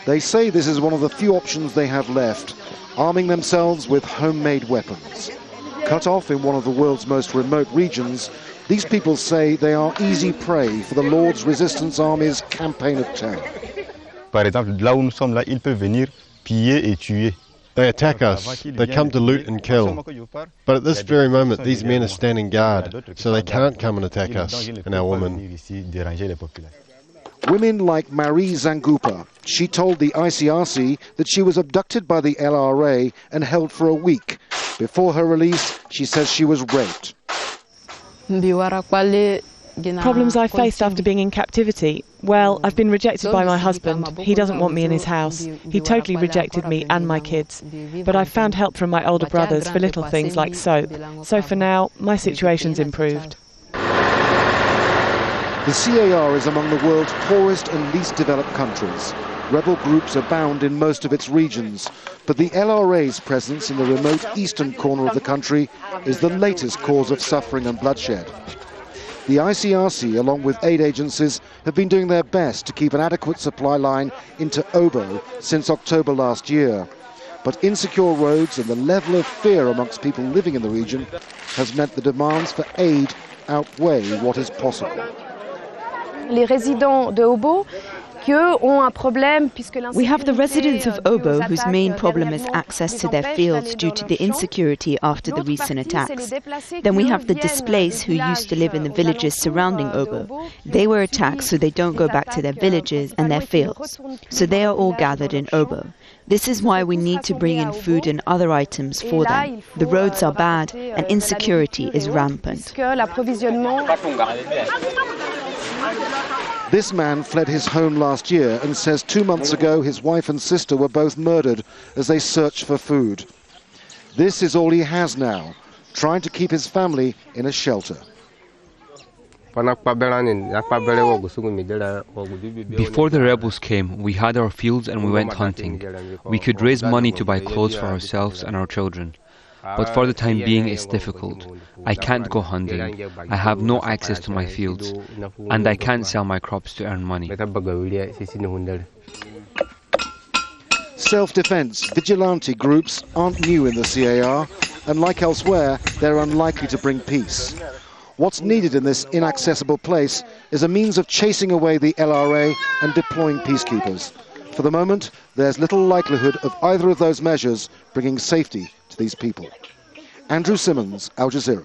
They say this is one of the few options they have left, arming themselves with homemade weapons. Cut off in one of the world's most remote regions, these people say they are easy prey for the Lord's Resistance Army's campaign of terror. Par exemple, là où nous sommes là, ils peuvent venir piller et tuer. They attack us, they come to loot and kill. But at this very moment, these men are standing guard, so they can't come and attack us and our women. Women like Marie Zangupa. She told the ICRC that she was abducted by the LRA and held for a week. Before her release, she says she was raped. Problems I faced after being in captivity. Well, I've been rejected by my husband. He doesn't want me in his house. He totally rejected me and my kids. But I've found help from my older brothers for little things like soap. So for now, my situation's improved. The CAR is among the world's poorest and least developed countries. Rebel groups abound in most of its regions, but the LRA's presence in the remote eastern corner of the country is the latest cause of suffering and bloodshed. The ICRC, along with aid agencies, have been doing their best to keep an adequate supply line into Obo since October last year. But insecure roads and the level of fear amongst people living in the region has meant the demands for aid outweigh what is possible. Les résidents de Obo We have the residents of Obo whose main problem is access to their fields due to the insecurity after the recent attacks. Then we have the displaced who used to live in the villages surrounding Obo. They were attacked, so they don't go back to their villages and their fields. So they are all gathered in Obo. This is why we need to bring in food and other items for them. The roads are bad and insecurity is rampant. This man fled his home last year and says 2 months ago his wife and sister were both murdered as they searched for food. This is all he has now, trying to keep his family in a shelter. Before the rebels came, we had our fields and we went hunting. We could raise money to buy clothes for ourselves and our children. But for the time being, it's difficult. I can't go hunting. I have no access to my fields, and I can't sell my crops to earn money. Self-defense, vigilante groups aren't new in the CAR, and like elsewhere, they're unlikely to bring peace. What's needed in this inaccessible place is a means of chasing away the LRA and deploying peacekeepers. For the moment, there's little likelihood of either of those measures bringing safety to these people. Andrew Simmons, Al Jazeera.